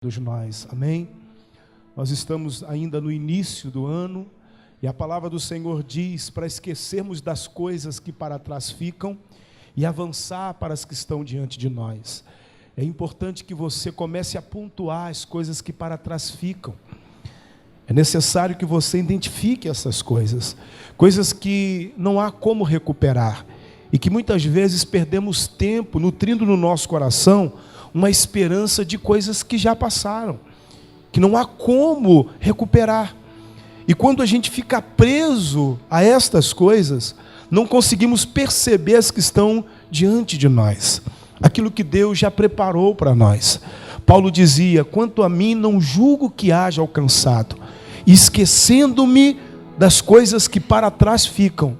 Todos nós, amém? Nós estamos ainda no início do ano e a palavra do Senhor diz para esquecermos das coisas que para trás ficam e avançar para as que estão diante de nós. É importante que você comece a pontuar as coisas que para trás ficam. É necessário que você identifique essas coisas, coisas que não há como recuperar e que muitas vezes perdemos tempo nutrindo no nosso coração uma esperança de coisas que já passaram, que não há como recuperar. E quando a gente fica preso a estas coisas, não conseguimos perceber as que estão diante de nós, aquilo que Deus já preparou para nós. Paulo dizia: quanto a mim, não julgo que haja alcançado, esquecendo-me das coisas que para trás ficam.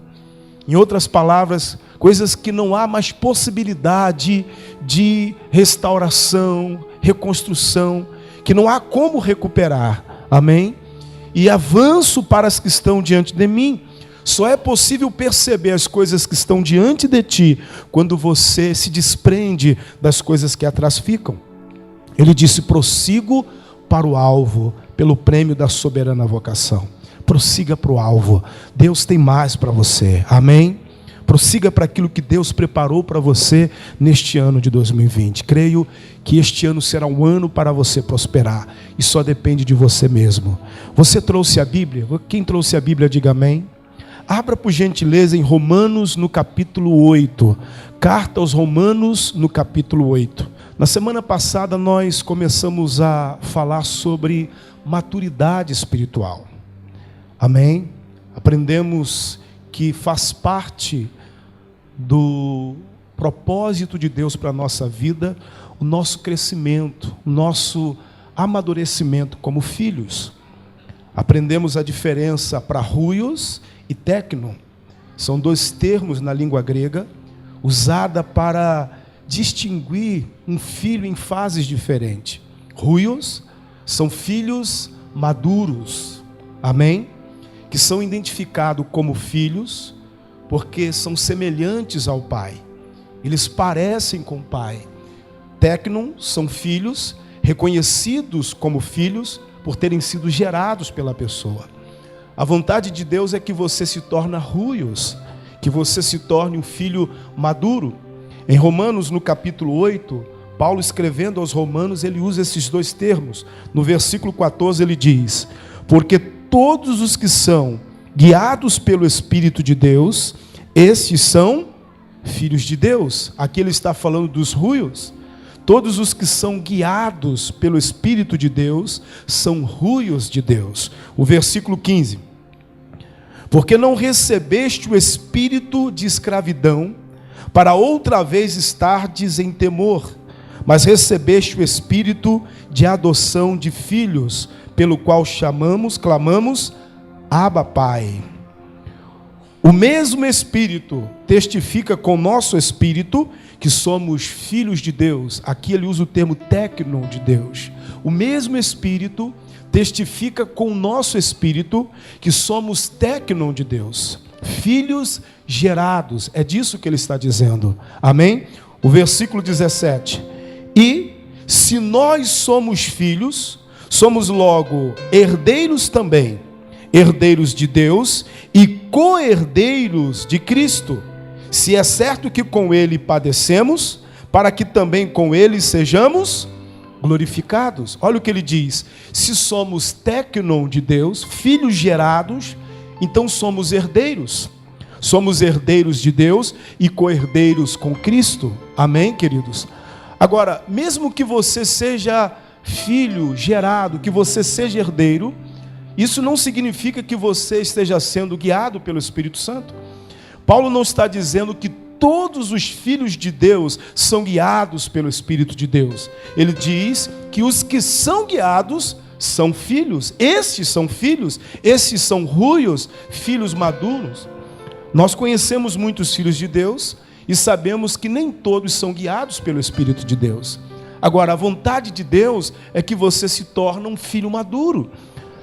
Em outras palavras, coisas que não há mais possibilidade de restauração, reconstrução, que não há como recuperar, amém? E avanço para as que estão diante de mim. Só é possível perceber as coisas que estão diante de ti quando você se desprende das coisas que atrás ficam. Ele disse: prossigo para o alvo, pelo prêmio da soberana vocação. Prossiga para o alvo. Deus tem mais para você, amém? Prossiga para aquilo que Deus preparou para você neste ano de 2020. Creio que este ano será um ano para você prosperar e só depende de você mesmo. Você trouxe a Bíblia? Quem trouxe a Bíblia, diga amém. Abra por gentileza em Romanos no capítulo 8. Carta aos Romanos no capítulo 8. Na semana passada nós começamos a falar sobre maturidade espiritual. Amém? Aprendemos que faz parte do propósito de Deus para a nossa vida, o nosso crescimento, o nosso amadurecimento como filhos. Aprendemos a diferença para ruios e tecnon. São dois termos na língua grega, usada para distinguir um filho em fases diferentes. Ruios são filhos maduros, amém? Que são identificados como filhos, porque são semelhantes ao pai. Eles parecem com o pai. Tecnon são filhos, reconhecidos como filhos, por terem sido gerados pela pessoa. A vontade de Deus é que você se torne ruios, que você se torne um filho maduro. Em Romanos, no capítulo 8, Paulo escrevendo aos Romanos, ele usa esses dois termos. No versículo 14 ele diz: porque todos os que são guiados pelo Espírito de Deus, estes são filhos de Deus. Aqui ele está falando dos ruios. Todos os que são guiados pelo Espírito de Deus são ruios de Deus. O versículo 15: porque não recebeste o espírito de escravidão, para outra vez estardes em temor, mas recebeste o espírito de adoção de filhos, pelo qual clamamos, Abba, Pai. O mesmo Espírito testifica com o nosso espírito que somos filhos de Deus. Aqui ele usa o termo tecnon de Deus. O mesmo Espírito testifica com o nosso espírito que somos tecnon de Deus, filhos gerados. É disso que ele está dizendo, amém? O versículo 17: e se nós somos filhos, somos logo herdeiros também, herdeiros de Deus e co-herdeiros de Cristo, se é certo que com Ele padecemos, para que também com Ele sejamos glorificados. Olha o que ele diz: se somos tecnon de Deus, filhos gerados, então somos herdeiros. Somos herdeiros de Deus e co-herdeiros com Cristo. Amém, queridos? Agora, mesmo que você seja filho gerado, que você seja herdeiro, isso não significa que você esteja sendo guiado pelo Espírito Santo. Paulo não está dizendo que todos os filhos de Deus são guiados pelo Espírito de Deus. Ele diz que os que são guiados são filhos. Estes são filhos, esses são ruios, filhos maduros. Nós conhecemos muitos filhos de Deus e sabemos que nem todos são guiados pelo Espírito de Deus. Agora, a vontade de Deus é que você se torne um filho maduro.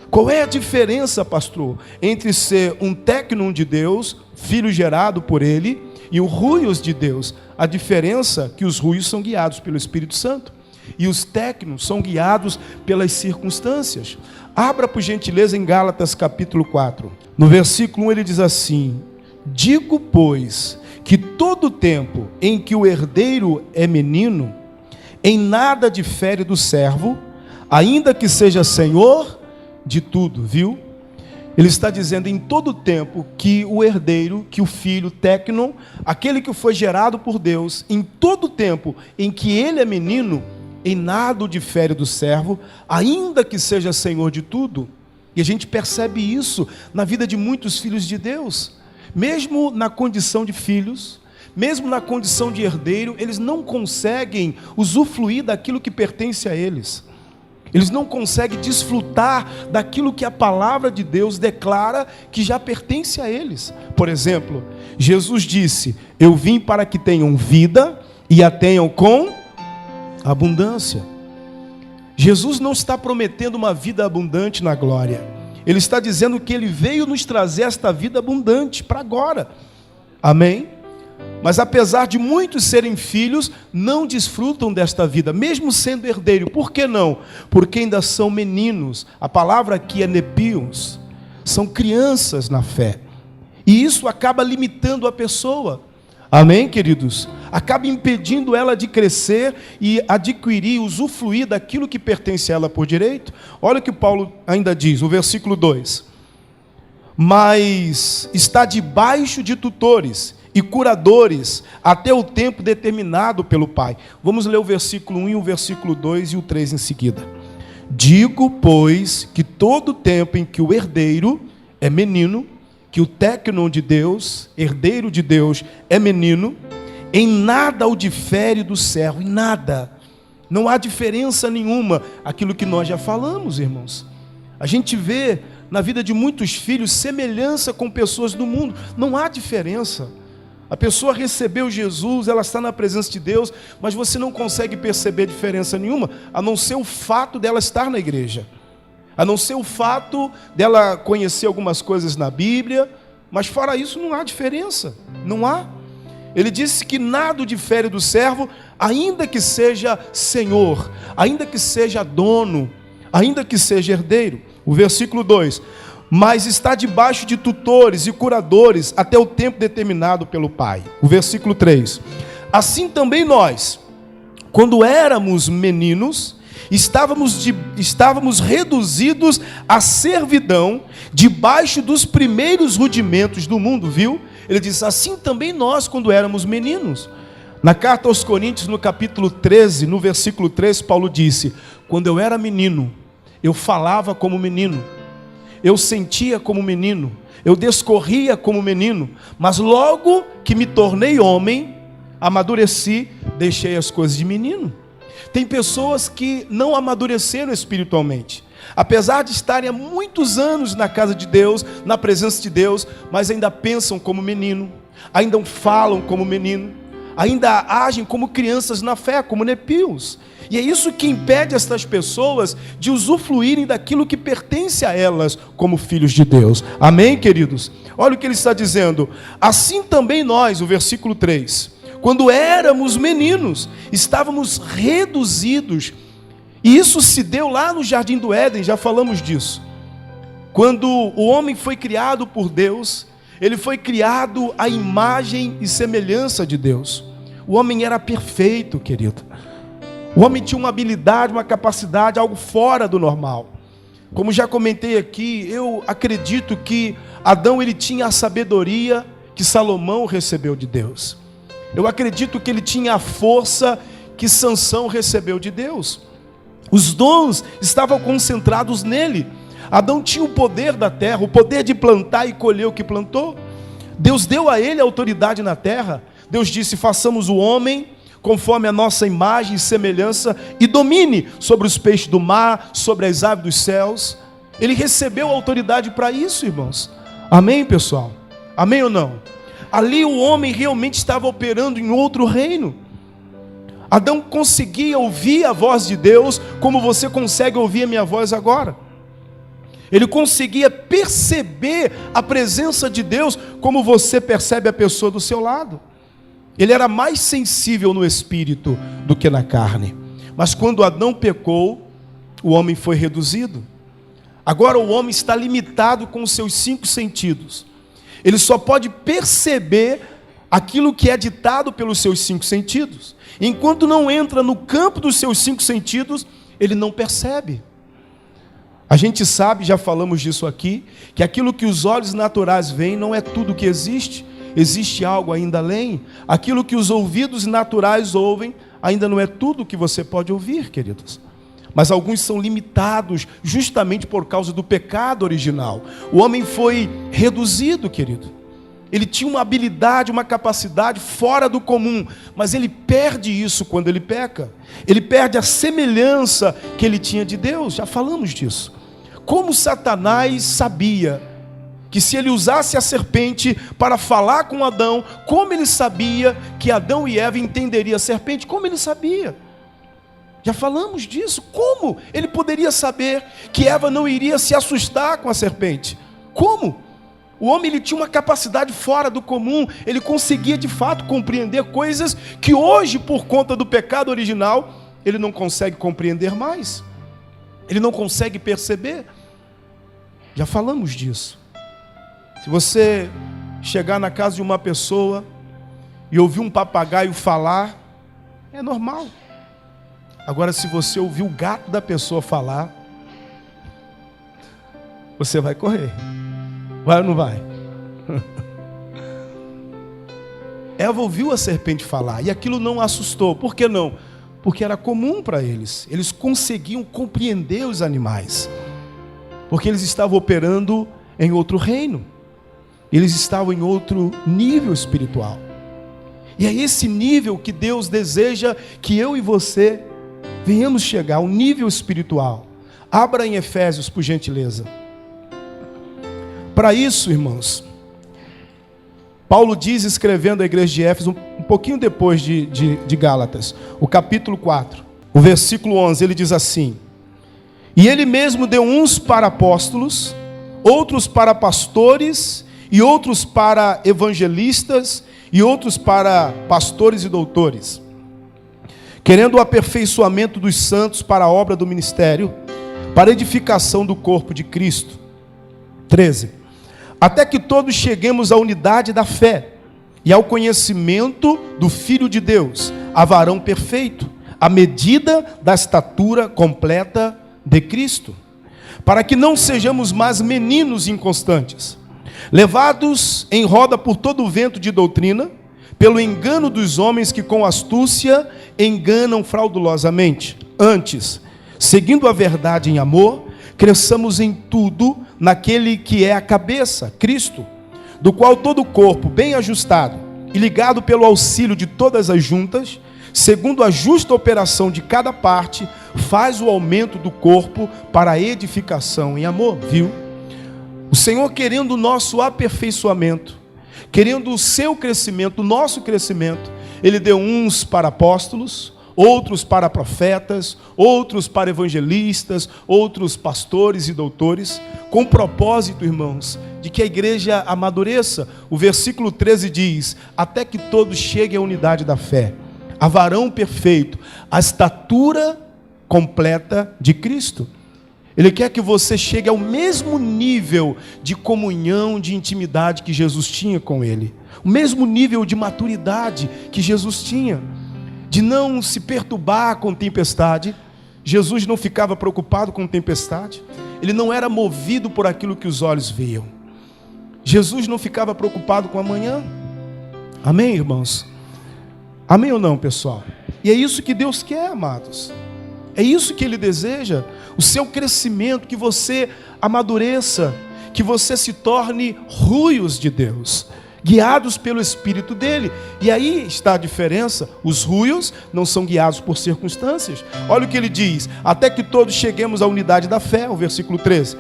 Qual é a diferença, pastor, entre ser um tecnon de Deus, filho gerado por Ele, e o ruios de Deus? A diferença é que os ruios são guiados pelo Espírito Santo. e os técnicos são guiados pelas circunstâncias. Abra por gentileza em Gálatas capítulo 4. No versículo 1 ele diz assim: digo, pois, que todo tempo em que o herdeiro é menino, em nada difere do servo, ainda que seja senhor de tudo, viu? Ele está dizendo em todo tempo que o herdeiro, que o filho, técnon, aquele que foi gerado por Deus, em todo tempo em que ele é menino, em nada o difere do servo, ainda que seja senhor de tudo. E a gente percebe isso na vida de muitos filhos de Deus. Mesmo na condição de filhos, mesmo na condição de herdeiro, eles não conseguem usufruir daquilo que pertence a eles. Eles não conseguem desfrutar daquilo que a palavra de Deus declara que já pertence a eles. Por exemplo, Jesus disse: eu vim para que tenham vida e a tenham com abundância. Jesus não está prometendo uma vida abundante na glória. Ele está dizendo que Ele veio nos trazer esta vida abundante para agora. Amém? Mas apesar de muitos serem filhos, não desfrutam desta vida, mesmo sendo herdeiro. Por que não? Porque ainda são meninos. A palavra aqui é nepios. São crianças na fé. E isso acaba limitando a pessoa. Amém, queridos? Acaba impedindo ela de crescer e adquirir, usufruir daquilo que pertence a ela por direito. Olha o que Paulo ainda diz, o versículo 2. Mas está debaixo de tutores e curadores até o tempo determinado pelo Pai. Vamos ler o versículo 1 e o versículo 2 e o 3 em seguida. Digo, pois, que todo tempo em que o herdeiro é menino, que o técnon de Deus, herdeiro de Deus, é menino, em nada o difere do servo, em nada. Não há diferença nenhuma. Aquilo que nós já falamos, irmãos. A gente vê na vida de muitos filhos semelhança com pessoas do mundo. Não há diferença. A pessoa recebeu Jesus, ela está na presença de Deus, mas você não consegue perceber diferença nenhuma, a não ser o fato dela estar na igreja, a não ser o fato dela conhecer algumas coisas na Bíblia, mas fora isso não há diferença, não há. Ele disse que nada o difere do servo, ainda que seja senhor, ainda que seja dono, ainda que seja herdeiro. O versículo 2: mas está debaixo de tutores e curadores até o tempo determinado pelo Pai. O versículo 3: assim também nós, quando éramos meninos, estávamos reduzidos à servidão, debaixo dos primeiros rudimentos do mundo, viu? Ele diz, assim também nós, quando éramos meninos. Na carta aos Coríntios, no capítulo 13, no versículo 3, Paulo disse: quando eu era menino, eu falava como menino, eu sentia como menino, eu discorria como menino, mas logo que me tornei homem, amadureci, deixei as coisas de menino. Tem pessoas que não amadureceram espiritualmente, apesar de estarem há muitos anos na casa de Deus, na presença de Deus, mas ainda pensam como menino, ainda falam como menino, ainda agem como crianças na fé, como nepios. E é isso que impede estas pessoas de usufruírem daquilo que pertence a elas como filhos de Deus. Amém, queridos? Olha o que ele está dizendo. Assim também nós, o versículo 3, quando éramos meninos, estávamos reduzidos. E isso se deu lá no Jardim do Éden, já falamos disso. Quando o homem foi criado por Deus, ele foi criado à imagem e semelhança de Deus. O homem era perfeito, querido. O homem tinha uma habilidade, uma capacidade, algo fora do normal. Como já comentei aqui, eu acredito que Adão ele tinha a sabedoria que Salomão recebeu de Deus. Eu acredito que ele tinha a força que Sansão recebeu de Deus. Os dons estavam concentrados nele. Adão tinha o poder da terra, o poder de plantar e colher o que plantou. Deus deu a ele a autoridade na terra. Deus disse, façamos o homem conforme a nossa imagem e semelhança, e domine sobre os peixes do mar, sobre as aves dos céus. Ele recebeu autoridade para isso, irmãos. Amém, pessoal? Amém ou não? Ali o homem realmente estava operando em outro reino. Adão conseguia ouvir a voz de Deus, como você consegue ouvir a minha voz agora. Ele conseguia perceber a presença de Deus, como você percebe a pessoa do seu lado. Ele era mais sensível no espírito do que na carne. Mas quando Adão pecou, o homem foi reduzido. Agora o homem está limitado com os seus 5 sentidos. Ele só pode perceber aquilo que é ditado pelos seus 5 sentidos. Enquanto não entra no campo dos seus 5 sentidos, ele não percebe. A gente sabe, já falamos disso aqui, que aquilo que os olhos naturais veem não é tudo que existe. Existe algo ainda além. Aquilo que os ouvidos naturais ouvem ainda não é tudo que você pode ouvir, queridos. Mas alguns são limitados justamente por causa do pecado original. O homem foi reduzido, querido. Ele tinha uma habilidade, uma capacidade fora do comum, mas ele perde isso quando ele peca. Ele perde a semelhança que ele tinha de Deus, já falamos disso. Como Satanás sabia que se ele usasse a serpente para falar com Adão, como ele sabia que Adão e Eva entenderiam a serpente? Como ele sabia? Já falamos disso. Como ele poderia saber que Eva não iria se assustar com a serpente? Como? O homem ele tinha uma capacidade fora do comum. Ele conseguia de fato compreender coisas que hoje, por conta do pecado original, ele não consegue compreender mais. Ele não consegue perceber. Já falamos disso. Se você chegar na casa de uma pessoa e ouvir um papagaio falar, é normal. Agora, se você ouvir o gato da pessoa falar, você vai correr. Vai ou não vai? Eva ouviu a serpente falar e aquilo não assustou. Por que não? Porque era comum para eles. Eles conseguiam compreender os animais. Porque eles estavam operando em outro reino. Eles estavam em outro nível espiritual. E é esse nível que Deus deseja que eu e você venhamos chegar, ao nível espiritual. Abra em Efésios, por gentileza. Para isso, irmãos, Paulo diz, escrevendo à igreja de Éfeso, um pouquinho depois de Gálatas, o capítulo 4, o versículo 11, ele diz assim: e ele mesmo deu uns para apóstolos, outros para pastores, e outros para evangelistas, e outros para pastores e doutores, querendo o aperfeiçoamento dos santos para a obra do ministério, para a edificação do corpo de Cristo. 13. Até que todos cheguemos à unidade da fé e ao conhecimento do Filho de Deus, a varão perfeito, à medida da estatura completa de Cristo, para que não sejamos mais meninos inconstantes, levados em roda por todo o vento de doutrina, pelo engano dos homens que com astúcia enganam fraudulosamente. Antes, seguindo a verdade em amor, cresçamos em tudo naquele que é a cabeça, Cristo, do qual todo o corpo, bem ajustado e ligado pelo auxílio de todas as juntas, segundo a justa operação de cada parte, faz o aumento do corpo para a edificação em amor, viu? O Senhor querendo o nosso aperfeiçoamento, querendo o seu crescimento, o nosso crescimento, Ele deu uns para apóstolos, outros para profetas, outros para evangelistas, outros pastores e doutores, com o propósito, irmãos, de que a igreja amadureça. O versículo 13 diz: até que todos cheguem à unidade da fé, a varão perfeito, a estatura completa de Cristo. Ele quer que você chegue ao mesmo nível de comunhão, de intimidade que Jesus tinha com Ele. O mesmo nível de maturidade que Jesus tinha. De não se perturbar com tempestade. Jesus não ficava preocupado com tempestade. Ele não era movido por aquilo que os olhos viam. Jesus não ficava preocupado com amanhã. Amém, irmãos? Amém ou não, pessoal? E é isso que Deus quer, amados. É isso que Ele deseja. O seu crescimento, que você amadureça, que você se torne ruios de Deus, guiados pelo Espírito dele. E aí está a diferença. Os ruios não são guiados por circunstâncias. Olha o que ele diz: até que todos cheguemos à unidade da fé, o versículo 13,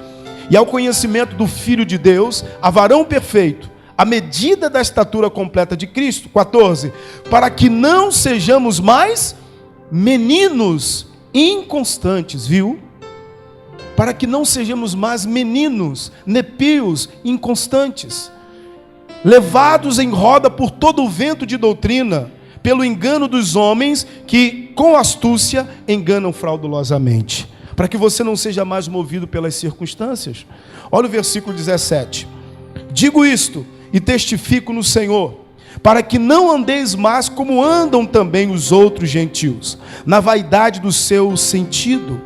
e ao conhecimento do Filho de Deus, a varão perfeito, à medida da estatura completa de Cristo. 14, para que não sejamos mais meninos inconstantes, viu? Para que não sejamos mais meninos, népios, inconstantes, levados em roda por todo o vento de doutrina, pelo engano dos homens que, com astúcia, enganam fraudulosamente, para que você não seja mais movido pelas circunstâncias. Olha o versículo 17. Digo isto e testifico no Senhor, para que não andeis mais como andam também os outros gentios, na vaidade do seu sentido,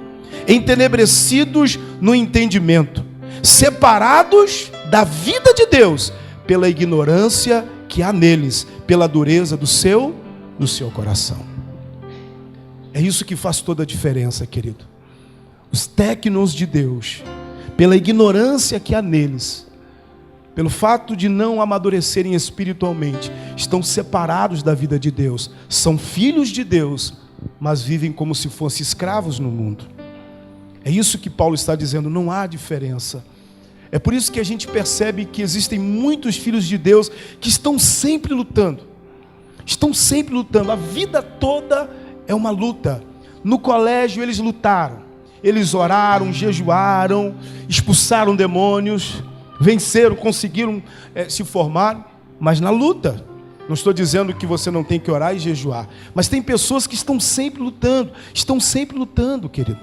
entenebrecidos no entendimento, separados da vida de Deus, pela ignorância que há neles, pela dureza do seu coração. É isso que faz toda a diferença, querido. Os técnicos de Deus, pela ignorância que há neles, pelo fato de não amadurecerem espiritualmente, estão separados da vida de Deus, são filhos de Deus, mas vivem como se fossem escravos no mundo. É isso que Paulo está dizendo, não há diferença. É por isso que a gente percebe que existem muitos filhos de Deus que estão sempre lutando. Estão sempre lutando. A vida toda é uma luta. No colégio eles lutaram. Eles oraram, jejuaram, expulsaram demônios, venceram, conseguiram se formar, mas na luta. Não estou dizendo que você não tem que orar e jejuar, mas tem pessoas que estão sempre lutando, querido.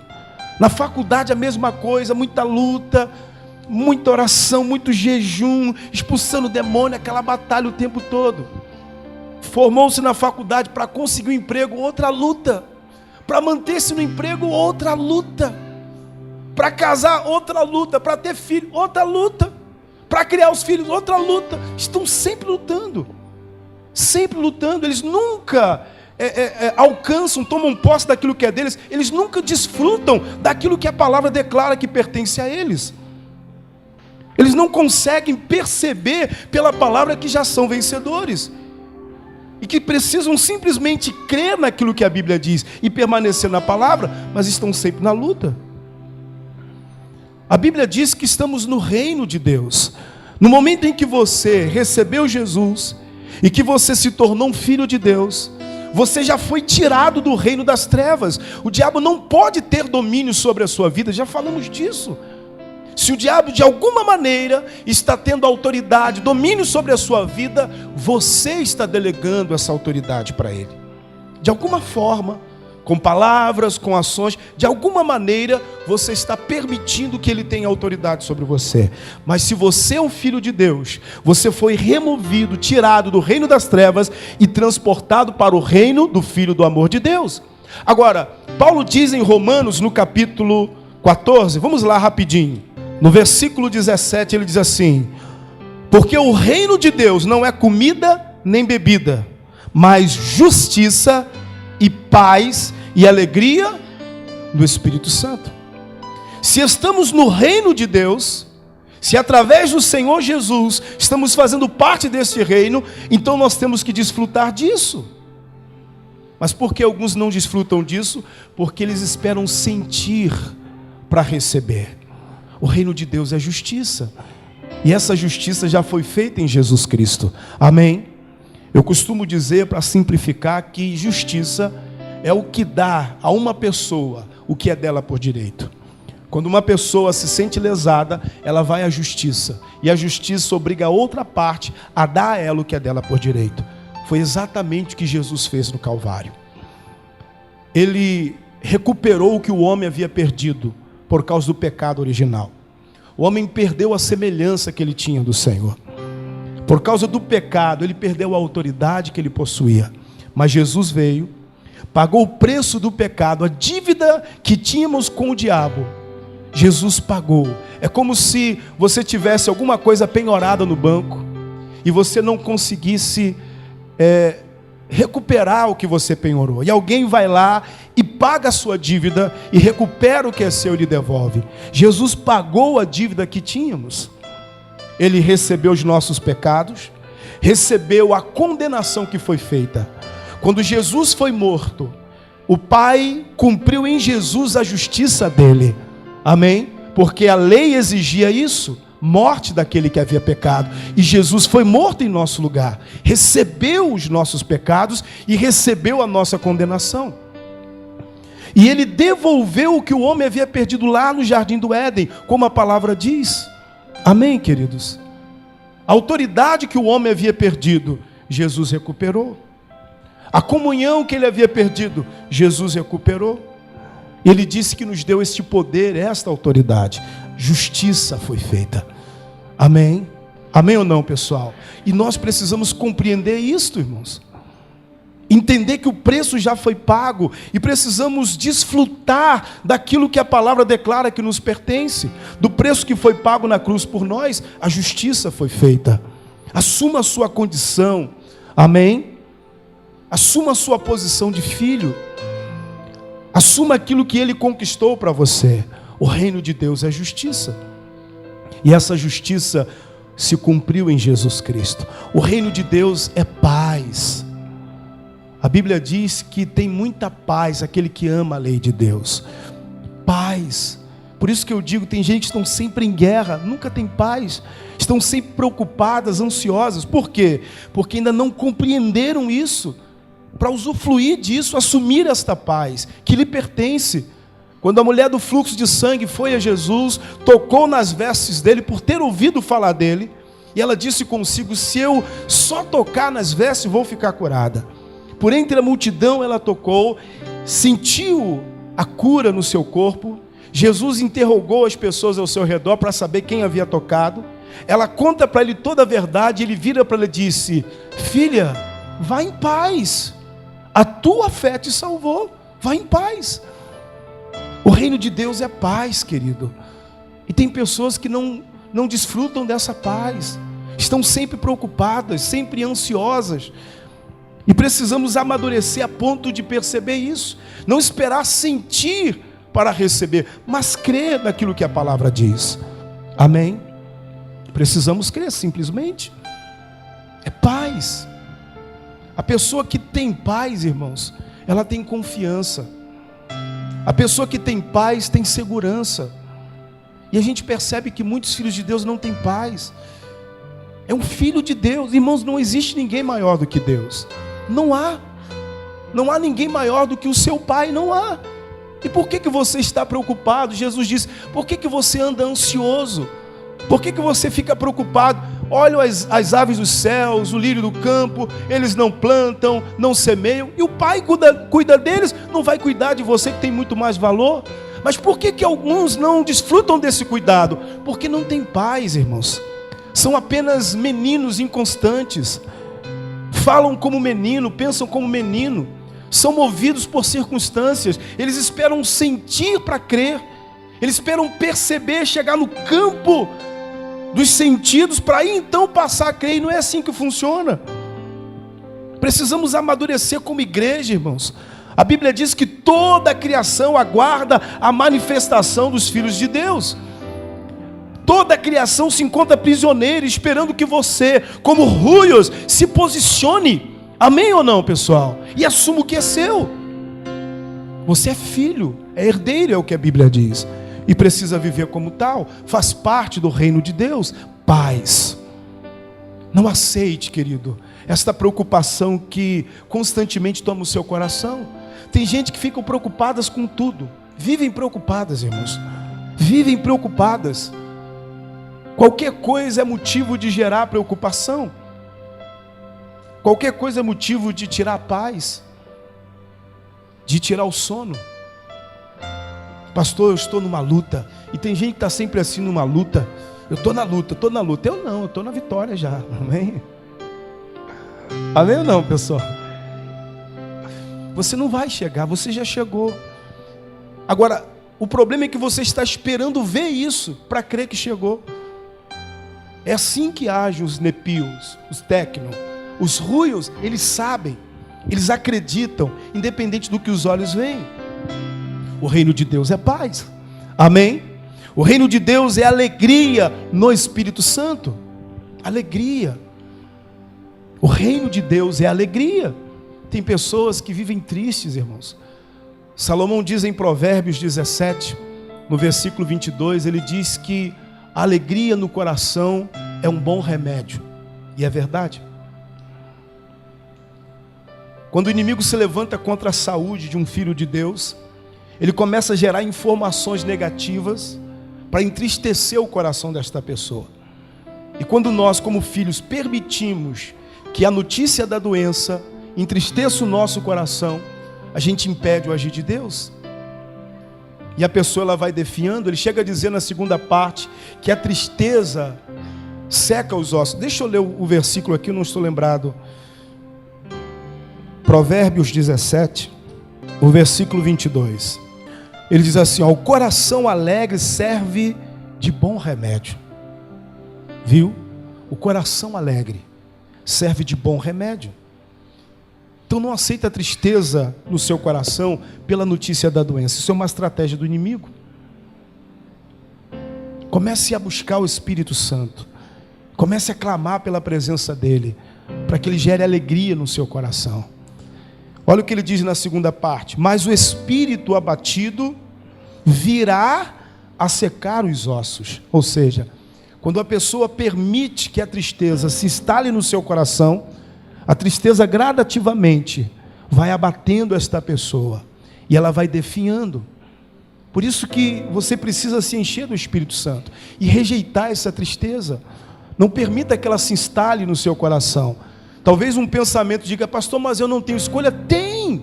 Na faculdade a mesma coisa, muita luta, muita oração, muito jejum, expulsando demônio, aquela batalha o tempo todo. Formou-se na faculdade para conseguir um emprego, outra luta. Para manter-se no emprego, outra luta. Para casar, outra luta. Para ter filho, outra luta. Para criar os filhos, outra luta. Estão sempre lutando. Sempre lutando. Eles nunca alcançam, tomam posse daquilo que é deles. Eles nunca desfrutam daquilo que a palavra declara que pertence a eles. Eles não conseguem perceber pela palavra que já são vencedores. E que precisam simplesmente crer naquilo que a Bíblia diz e permanecer na palavra, mas estão sempre na luta. A Bíblia diz que estamos no reino de Deus. No momento em que você recebeu Jesus e que você se tornou um filho de Deus, você já foi tirado do reino das trevas. O diabo não pode ter domínio sobre a sua vida, já falamos disso. Se o diabo de alguma maneira está tendo autoridade, domínio sobre a sua vida, você está delegando essa autoridade para ele. De alguma forma, com palavras, com ações, de alguma maneira você está permitindo que ele tenha autoridade sobre você. Mas se você é um filho de Deus, você foi removido, tirado do reino das trevas e transportado para o reino do Filho do amor de Deus. Agora, Paulo diz em Romanos, no capítulo 14, vamos lá rapidinho. No versículo 17 ele diz assim: porque o reino de Deus não é comida nem bebida, mas justiça e paz e alegria no Espírito Santo. Se estamos no reino de Deus, se através do Senhor Jesus estamos fazendo parte desse reino, então nós temos que desfrutar disso. Mas por que alguns não desfrutam disso? Porque eles esperam sentir para receber. O reino de Deus é justiça. E essa justiça já foi feita em Jesus Cristo. Amém? Eu costumo dizer, para simplificar, que justiça é o que dá a uma pessoa o que é dela por direito. Quando uma pessoa se sente lesada, ela vai à justiça. E a justiça obriga a outra parte a dar a ela o que é dela por direito. Foi exatamente o que Jesus fez no Calvário. Ele recuperou o que o homem havia perdido por causa do pecado original. O homem perdeu a semelhança que ele tinha do Senhor. Por causa do pecado, ele perdeu a autoridade que ele possuía. Mas Jesus veio, pagou o preço do pecado, a dívida que tínhamos com o diabo. Jesus pagou. É como se você tivesse alguma coisa penhorada no banco e você não conseguisse recuperar o que você penhorou. E alguém vai lá e paga a sua dívida e recupera o que é seu e lhe devolve. Jesus pagou a dívida que tínhamos. Ele recebeu os nossos pecados, recebeu a condenação que foi feita. Quando Jesus foi morto, o Pai cumpriu em Jesus a justiça dele. Amém? Porque a lei exigia isso, morte daquele que havia pecado. E Jesus foi morto em nosso lugar, recebeu os nossos pecados e recebeu a nossa condenação. E ele devolveu o que o homem havia perdido lá no jardim do Éden, como a palavra diz. Amém, queridos? A autoridade que o homem havia perdido, Jesus recuperou. A comunhão que ele havia perdido, Jesus recuperou. Ele disse que nos deu este poder, esta autoridade. Justiça foi feita. Amém? Amém ou não, pessoal? E nós precisamos compreender isto, irmãos. Entender que o preço já foi pago e precisamos desfrutar daquilo que a palavra declara que nos pertence. Do preço que foi pago na cruz por nós, a justiça foi feita. Assuma a sua condição. Amém? Assuma a sua posição de filho. Assuma aquilo que Ele conquistou para você. O reino de Deus é justiça. E essa justiça se cumpriu em Jesus Cristo. O reino de Deus é paz. A Bíblia diz que tem muita paz aquele que ama a lei de Deus. Paz. Por isso que eu digo, tem gente que estão sempre em guerra, nunca tem paz. Estão sempre preocupadas, ansiosas. Por quê? Porque ainda não compreenderam isso. Para usufruir disso, assumir esta paz que lhe pertence. Quando a mulher do fluxo de sangue foi a Jesus, tocou nas vestes dele por ter ouvido falar dele, e ela disse consigo: se eu só tocar nas vestes, vou ficar curada. Por entre a multidão ela tocou, sentiu a cura no seu corpo. Jesus interrogou as pessoas ao seu redor para saber quem havia tocado. Ela conta para ele toda a verdade, ele vira para ela e disse: filha, vá em paz. A tua fé te salvou. Vá em paz. O reino de Deus é paz, querido. E tem pessoas que não desfrutam dessa paz. Estão sempre preocupadas, sempre ansiosas. E precisamos amadurecer a ponto de perceber isso. Não esperar sentir para receber, mas crer naquilo que a palavra diz. Amém? Precisamos crer simplesmente. É paz. A pessoa que tem paz, irmãos, ela tem confiança. A pessoa que tem paz tem segurança. E a gente percebe que muitos filhos de Deus não têm paz. É um filho de Deus. Irmãos, não existe ninguém maior do que Deus. Não há. Não há ninguém maior do que o seu Pai. Não há. E por que você está preocupado? Jesus disse: por que você anda ansioso? Por que você fica preocupado? Olha as aves dos céus, o lírio do campo, eles não plantam, não semeiam, e o Pai cuida deles. Não vai cuidar de você que tem muito mais valor? Mas por que alguns não desfrutam desse cuidado? Porque não tem paz, irmãos. São apenas meninos inconstantes. Falam como menino, pensam como menino. São movidos por circunstâncias. Eles esperam sentir para crer. Eles esperam perceber, chegar no campo dos sentidos para aí então passar a crer. E não é assim que funciona. Precisamos amadurecer como igreja, irmãos. A Bíblia diz que toda a criação aguarda a manifestação dos filhos de Deus. Toda a criação se encontra prisioneira, esperando que você, como ruios, se posicione. Amém ou não, pessoal? E assuma o que é seu. Você é filho, é herdeiro, é o que a Bíblia diz. E precisa viver como tal. Faz parte do reino de Deus. Paz. Não aceite, querido, esta preocupação que constantemente toma o seu coração. Tem gente que fica preocupadas com tudo. Vivem preocupadas, irmãos. Vivem preocupadas. Qualquer coisa é motivo de gerar preocupação. Qualquer coisa é motivo de tirar a paz, de tirar o sono. Pastor, eu estou numa luta. E tem gente que está sempre assim numa luta. Eu estou na luta, estou na luta. Eu não, eu estou na vitória já. Amém? Amém ou não, pessoal? Você não vai chegar, você já chegou. Agora, o problema é que você está esperando ver isso para crer que chegou. É assim que agem os nepios, os tecno. Os ruios, eles sabem, eles acreditam, independente do que os olhos veem. O reino de Deus é paz. Amém? O reino de Deus é alegria no Espírito Santo. Alegria. O reino de Deus é alegria. Tem pessoas que vivem tristes, irmãos. Salomão diz em Provérbios 17, no versículo 22, ele diz que a alegria no coração é um bom remédio. E é verdade. Quando o inimigo se levanta contra a saúde de um filho de Deus, ele começa a gerar informações negativas para entristecer o coração desta pessoa. E quando nós, como filhos, permitimos que a notícia da doença entristeça o nosso coração, a gente impede o agir de Deus. E a pessoa ela vai definhando. Ele chega a dizer na segunda parte que a tristeza seca os ossos. Deixa eu ler o versículo aqui, eu não estou lembrado. Provérbios 17, o versículo 22. Ele diz assim, ó, o coração alegre serve de bom remédio. Viu? O coração alegre serve de bom remédio. Então não aceita a tristeza no seu coração pela notícia da doença. Isso é uma estratégia do inimigo. Comece a buscar o Espírito Santo. Comece a clamar pela presença dele, para que ele gere alegria no seu coração. Olha o que ele diz na segunda parte. Mas o espírito abatido virá a secar os ossos. Ou seja, quando a pessoa permite que a tristeza se instale no seu coração, a tristeza gradativamente vai abatendo esta pessoa e ela vai definhando. Por isso que você precisa se encher do Espírito Santo e rejeitar essa tristeza. Não permita que ela se instale no seu coração. Talvez um pensamento diga, pastor, mas eu não tenho escolha. Tem!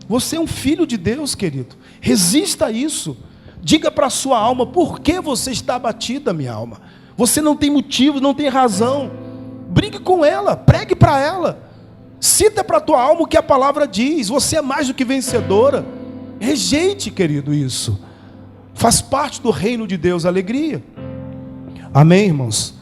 Você é um filho de Deus, querido. Resista a isso. Diga para a sua alma, por que você está abatida, minha alma? Você não tem motivo, não tem razão. Brigue com ela, pregue para ela. Cita para a tua alma o que a palavra diz. Você é mais do que vencedora. Rejeite, querido, isso. Faz parte do reino de Deus, a alegria. Amém, irmãos?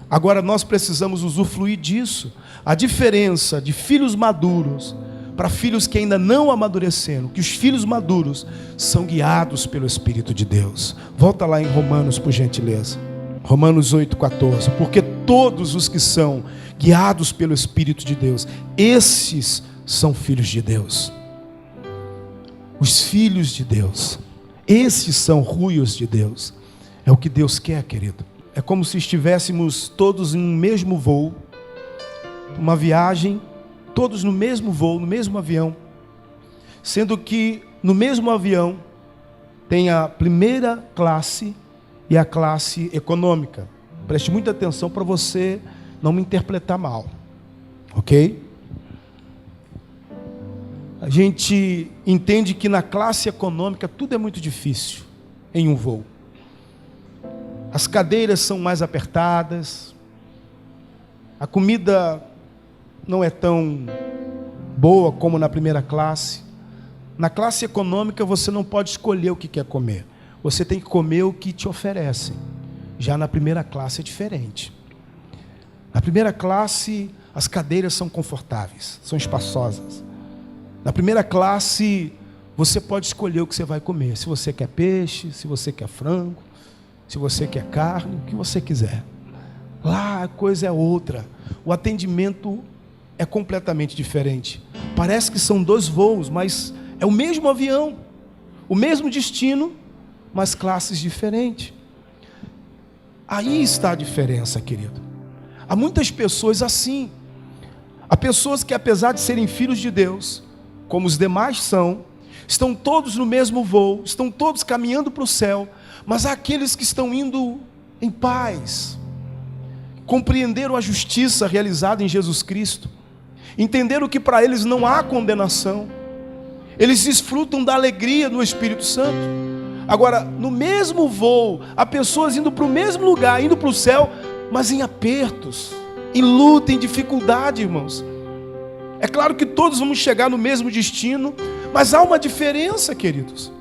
Agora nós precisamos usufruir disso. A diferença de filhos maduros para filhos que ainda não amadureceram, que os filhos maduros são guiados pelo Espírito de Deus. Volta lá em Romanos, por gentileza. Romanos 8,14. Porque todos os que são guiados pelo Espírito de Deus, esses são filhos de Deus. Os filhos de Deus, esses são ruios de Deus. É o que Deus quer, querido. É como se estivéssemos todos em um mesmo voo, uma viagem, todos no mesmo voo, no mesmo avião, sendo que no mesmo avião tem a primeira classe e a classe econômica. Preste muita atenção para você não me interpretar mal, ok? A gente entende que na classe econômica tudo é muito difícil em um voo. As cadeiras são mais apertadas, a comida não é tão boa como na primeira classe. Na classe econômica você não pode escolher o que quer comer. Você tem que comer o que te oferecem. Já na primeira classe é diferente. Na primeira classe as cadeiras são confortáveis, são espaçosas. Na primeira classe você pode escolher o que você vai comer. Se você quer peixe, se você quer frango, se você quer carne, o que você quiser. Lá a coisa é outra. O atendimento é completamente diferente. Parece que são dois voos, mas é o mesmo avião, o mesmo destino, mas classes diferentes. Aí está a diferença, querido. Há muitas pessoas assim. Há pessoas que, apesar de serem filhos de Deus, como os demais são, estão todos no mesmo voo, estão todos caminhando para o céu, mas há aqueles que estão indo em paz, compreenderam a justiça realizada em Jesus Cristo, entenderam que para eles não há condenação, eles desfrutam da alegria do Espírito Santo. Agora, no mesmo voo, há pessoas indo para o mesmo lugar, indo para o céu, mas em apertos, em luta, em dificuldade, irmãos. É claro que todos vamos chegar no mesmo destino, mas há uma diferença, queridos.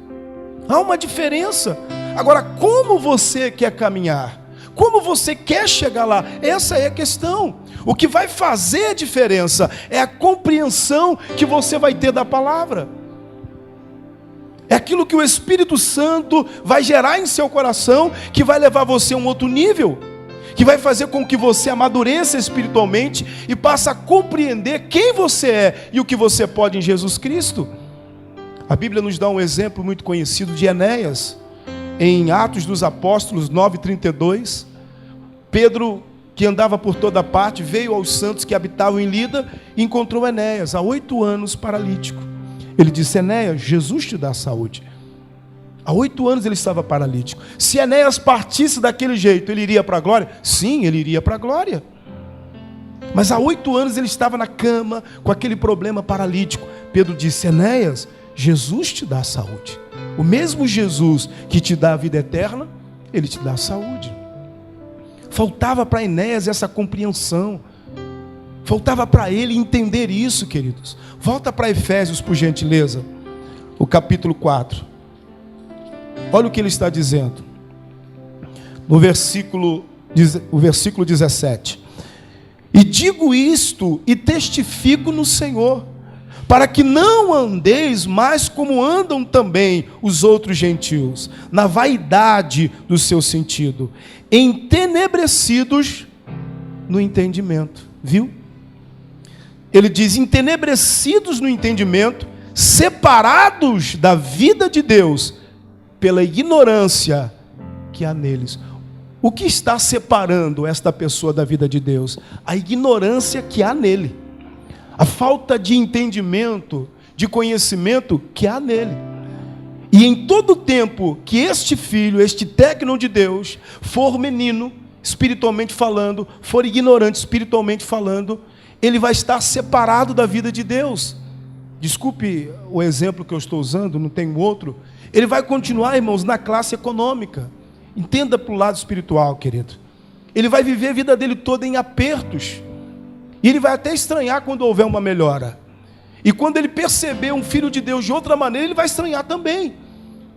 Há uma diferença. Agora, como você quer caminhar? Como você quer chegar lá? Essa é a questão. O que vai fazer a diferença é a compreensão que você vai ter da palavra. É aquilo que o Espírito Santo vai gerar em seu coração, que vai levar você a um outro nível, que vai fazer com que você amadureça espiritualmente e passe a compreender quem você é e o que você pode em Jesus Cristo. A Bíblia nos dá um exemplo muito conhecido de Enéas, em Atos dos Apóstolos 9:32. Pedro, que andava por toda parte, veio aos santos que habitavam em Lida e encontrou Enéas, há 8 anos paralítico. Ele disse: Enéas, Jesus te dá saúde. Há 8 anos ele estava paralítico. Se Enéas partisse daquele jeito, ele iria para a glória? Sim, ele iria para a glória. Mas há 8 anos ele estava na cama com aquele problema paralítico. Pedro disse: Enéas, Jesus te dá a saúde. O mesmo Jesus que te dá a vida eterna, ele te dá a saúde. Faltava para Enéas essa compreensão. Faltava para ele entender isso, queridos. Volta para Efésios, por gentileza. O capítulo 4. Olha o que ele está dizendo. No versículo 17. E digo isto e testifico no Senhor, para que não andeis mais como andam também os outros gentios, na vaidade do seu sentido, entenebrecidos no entendimento. Viu? Ele diz: entenebrecidos no entendimento, separados da vida de Deus, pela ignorância que há neles. O que está separando esta pessoa da vida de Deus? A ignorância que há nele. A falta de entendimento, de conhecimento que há nele. E em todo tempo que este filho, este técnico de Deus, for menino, espiritualmente falando, for ignorante, espiritualmente falando, ele vai estar separado da vida de Deus. Desculpe o exemplo que eu estou usando, não tem outro. Ele vai continuar, irmãos, na classe econômica. Entenda para o lado espiritual, querido. Ele vai viver a vida dele toda em apertos. E ele vai até estranhar quando houver uma melhora. E quando ele perceber um filho de Deus de outra maneira, ele vai estranhar também.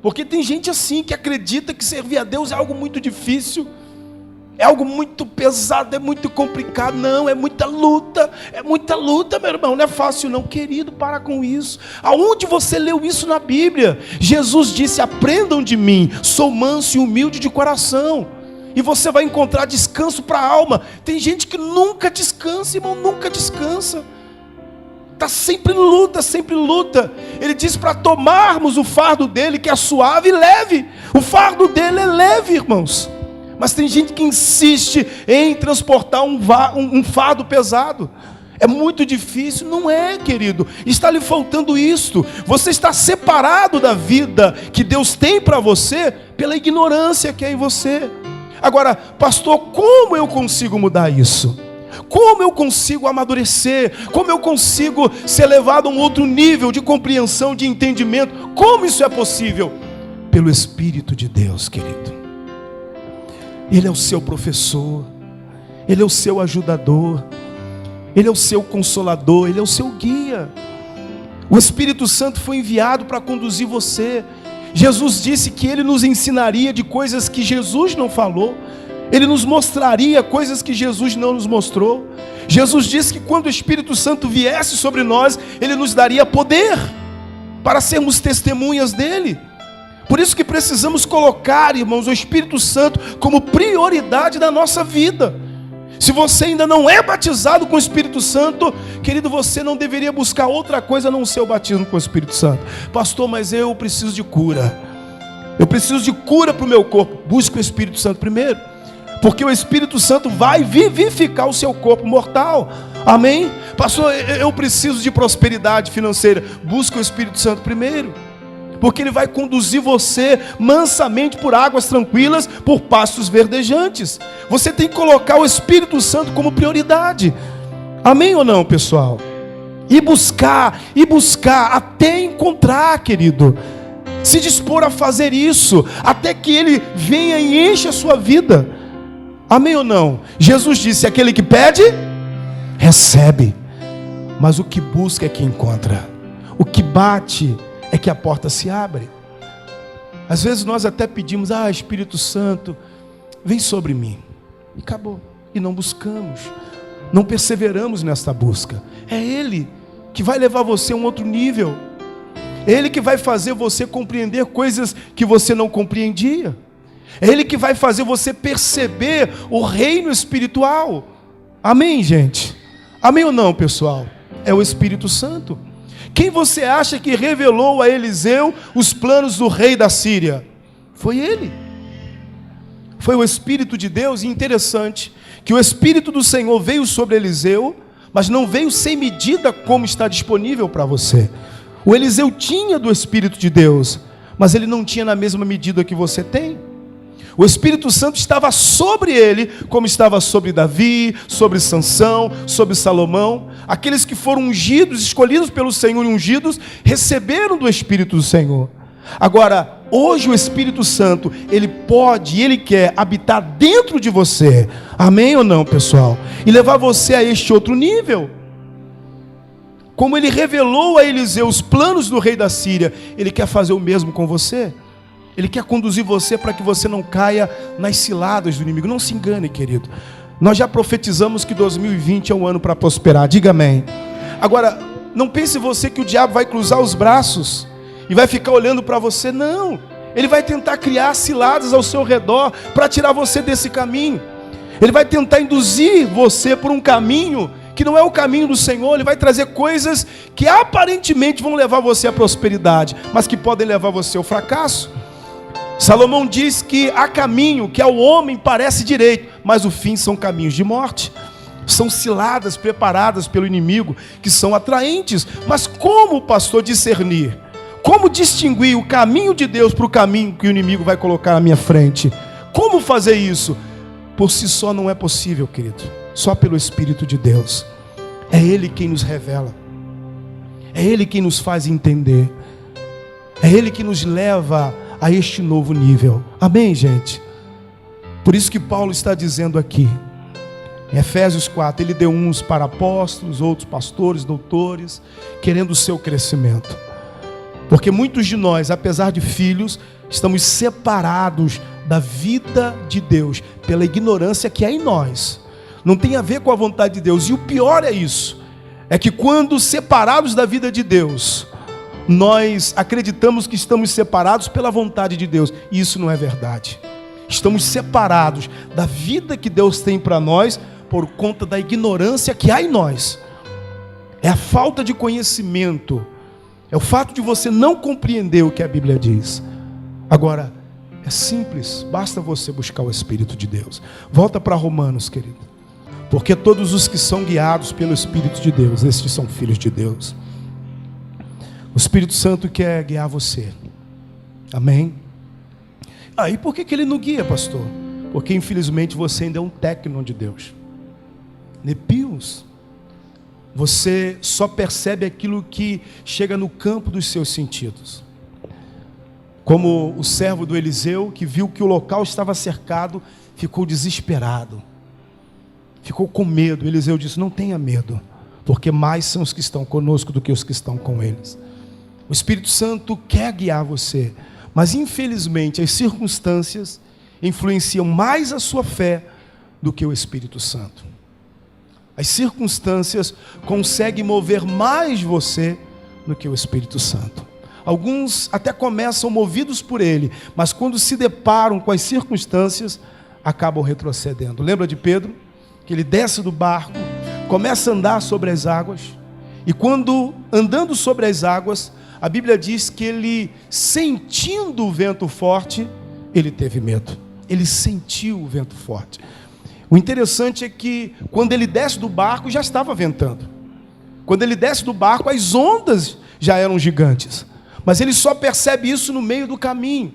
Porque tem gente assim que acredita que servir a Deus é algo muito difícil, é algo muito pesado, é muito complicado. Não, é muita luta, meu irmão. Não é fácil não. Querido, para com isso. Aonde você leu isso na Bíblia? Jesus disse: aprendam de mim, sou manso e humilde de coração, e você vai encontrar descanso para a alma. Tem gente que nunca descansa, irmão, nunca descansa. Está sempre em luta, sempre em luta. Ele diz para tomarmos o fardo dele, que é suave e leve. O fardo dele é leve, irmãos. Mas tem gente que insiste em transportar um fardo pesado. É muito difícil. Não é, querido. Está lhe faltando isto. Você está separado da vida que Deus tem para você pela ignorância que é em você. Agora, pastor, como eu consigo mudar isso? Como eu consigo amadurecer? Como eu consigo ser levado a um outro nível de compreensão, de entendimento? Como isso é possível? Pelo Espírito de Deus, querido. Ele é o seu professor, Ele é o seu ajudador, Ele é o seu consolador, Ele é o seu guia. O Espírito Santo foi enviado para conduzir você. Jesus disse que Ele nos ensinaria de coisas que Jesus não falou. Ele nos mostraria coisas que Jesus não nos mostrou. Jesus disse que quando o Espírito Santo viesse sobre nós, Ele nos daria poder para sermos testemunhas dEle. Por isso que precisamos colocar, irmãos, o Espírito Santo como prioridade da nossa vida. Se você ainda não é batizado com o Espírito Santo, querido, você não deveria buscar outra coisa a não ser o batismo com o Espírito Santo. Pastor, mas eu preciso de cura. Eu preciso de cura para o meu corpo. Busque o Espírito Santo primeiro. Porque o Espírito Santo vai vivificar o seu corpo mortal. Amém? Pastor, eu preciso de prosperidade financeira. Busque o Espírito Santo primeiro. Porque Ele vai conduzir você mansamente por águas tranquilas, por pastos verdejantes. Você tem que colocar o Espírito Santo como prioridade. Amém ou não, pessoal? E buscar, até encontrar, querido. Se dispor a fazer isso, até que Ele venha e enche a sua vida. Amém ou não? Jesus disse: aquele que pede, recebe. Mas o que busca é que encontra. O que bate é que a porta se abre. Às vezes nós até pedimos: Espírito Santo, vem sobre mim. E acabou. E não buscamos. Não perseveramos nesta busca. É Ele que vai levar você a um outro nível. É Ele que vai fazer você compreender coisas que você não compreendia. É Ele que vai fazer você perceber o reino espiritual. Amém, gente? Amém ou não, pessoal? É o Espírito Santo. Quem você acha que revelou a Eliseu os planos do rei da Síria? Foi ele. Foi o Espírito de Deus. E interessante que o Espírito do Senhor veio sobre Eliseu, mas não veio sem medida como está disponível para você. O Eliseu tinha do Espírito de Deus, mas ele não tinha na mesma medida que você tem. O Espírito Santo estava sobre ele, como estava sobre Davi, sobre Sansão, sobre Salomão. Aqueles que foram ungidos, escolhidos pelo Senhor e ungidos, receberam do Espírito do Senhor. Agora, hoje o Espírito Santo, ele pode e ele quer habitar dentro de você. Amém ou não, pessoal? E levar você a este outro nível. Como ele revelou a Eliseu os planos do rei da Síria, ele quer fazer o mesmo com você. Ele quer conduzir você para que você não caia nas ciladas do inimigo. Não se engane, querido. Nós já profetizamos que 2020 é um ano para prosperar. Diga amém. Agora, não pense você que o diabo vai cruzar os braços e vai ficar olhando para você. Não. Ele vai tentar criar ciladas ao seu redor para tirar você desse caminho. Ele vai tentar induzir você por um caminho que não é o caminho do Senhor. Ele vai trazer coisas que aparentemente vão levar você à prosperidade, mas que podem levar você ao fracasso. Salomão diz que há caminho que ao homem parece direito, mas o fim são caminhos de morte. São ciladas preparadas pelo inimigo, que são atraentes. Mas como, pastor, discernir? Como distinguir o caminho de Deus para o caminho que o inimigo vai colocar na minha frente? Como fazer isso? Por si só não é possível, querido. Só pelo Espírito de Deus. É Ele quem nos revela. É Ele quem nos faz entender. É Ele que nos leva a este novo nível. Amém, gente? Por isso que Paulo está dizendo aqui, em Efésios 4, ele deu uns para apóstolos, outros pastores, doutores, querendo o seu crescimento. Porque muitos de nós, apesar de filhos, estamos separados da vida de Deus, pela ignorância que há em nós. Não tem a ver com a vontade de Deus. E o pior é isso, é que quando separados da vida de Deus, nós acreditamos que estamos separados pela vontade de Deus. E isso não é verdade. Estamos separados da vida que Deus tem para nós por conta da ignorância que há em nós. É a falta de conhecimento. É o fato de você não compreender o que a Bíblia diz. Agora, é simples. Basta você buscar o Espírito de Deus. Volta para Romanos, querido. Porque todos os que são guiados pelo Espírito de Deus, estes são filhos de Deus. O Espírito Santo quer guiar você. Amém? E por que ele não guia, pastor? Porque infelizmente você ainda é um técnico de Deus. Nepios. Você só percebe aquilo que chega no campo dos seus sentidos. Como o servo do Eliseu, que viu que o local estava cercado, ficou desesperado. Ficou com medo. Eliseu disse: não tenha medo, porque mais são os que estão conosco do que os que estão com eles. O Espírito Santo quer guiar você, mas infelizmente as circunstâncias influenciam mais a sua fé do que o Espírito Santo. As circunstâncias conseguem mover mais você do que o Espírito Santo. Alguns até começam movidos por ele, mas quando se deparam com as circunstâncias, acabam retrocedendo. Lembra de Pedro? Que ele desce do barco, começa a andar sobre as águas, e quando andando sobre as águas, a Bíblia diz que ele, sentindo o vento forte, ele teve medo. Ele sentiu o vento forte. O interessante é que quando ele desce do barco, já estava ventando. Quando ele desce do barco, as ondas já eram gigantes. Mas ele só percebe isso no meio do caminho.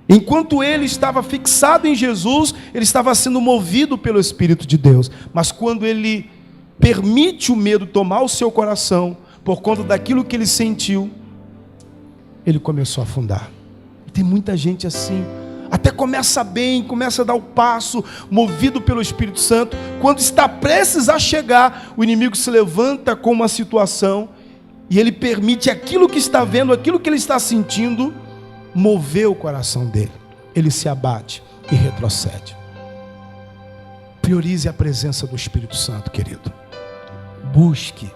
Enquanto ele estava fixado em Jesus, ele estava sendo movido pelo Espírito de Deus. Mas quando ele permite o medo tomar o seu coração, por conta daquilo que ele sentiu, ele começou a afundar. Tem muita gente assim, até começa bem, começa a dar o passo, movido pelo Espírito Santo. Quando está prestes a chegar, o inimigo se levanta com uma situação, e ele permite aquilo que está vendo, aquilo que ele está sentindo, mover o coração dele. Ele se abate e retrocede. Priorize a presença do Espírito Santo, querido. Busque.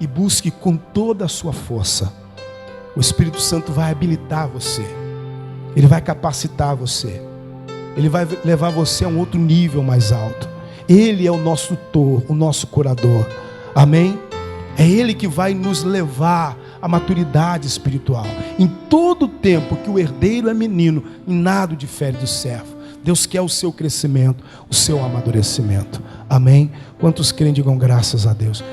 E busque com toda a sua força. O Espírito Santo vai habilitar você. Ele vai capacitar você. Ele vai levar você a um outro nível mais alto. Ele é o nosso tutor, o nosso curador. Amém? É Ele que vai nos levar à maturidade espiritual. Em todo tempo que o herdeiro é menino, em nada difere do servo. Deus quer o seu crescimento, o seu amadurecimento. Amém? Quantos creem, digam graças a Deus.